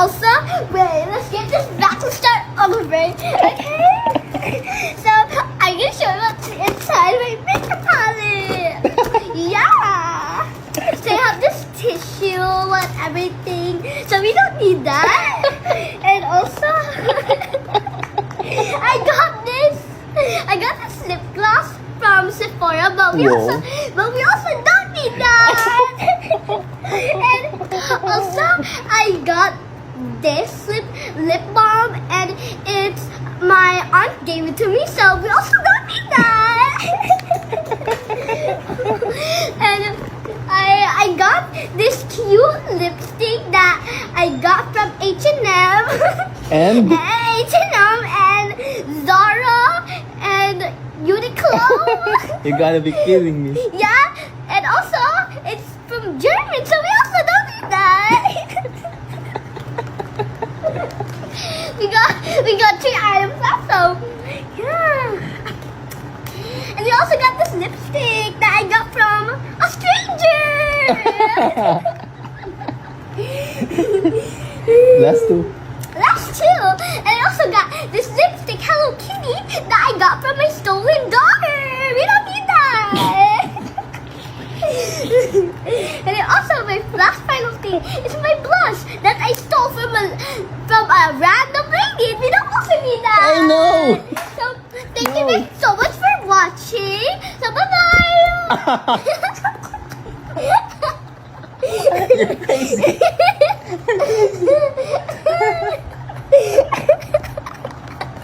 Also, wait, let's get this back to start over. Okay? So, I'm gonna show you what's inside my makeup palette. Yeah! So, I have this tissue and everything. So, we don't need that. And also, I got this lip gloss from Sephora, but we also don't need that. And also, I got this lip balm, and it's my aunt gave it to me, so we also don't need that. And I got this cute lipstick that I got from H&M. And? H&M and Zara and Uniqlo. You gotta be kidding me. Yeah, and also it's from German, so we also don't need that. we got 3 items also. Yeah. And we also got this lipstick that I got from a stranger. Last 2. Last 2. And I also got this lipstick Hello Kitty that I got from my stolen daughter. We don't need that. And then also my last final thing is my blush that I stole from a random lady. We don't also need that. I know. So thank you guys so much for watching. So bye bye. You're crazy.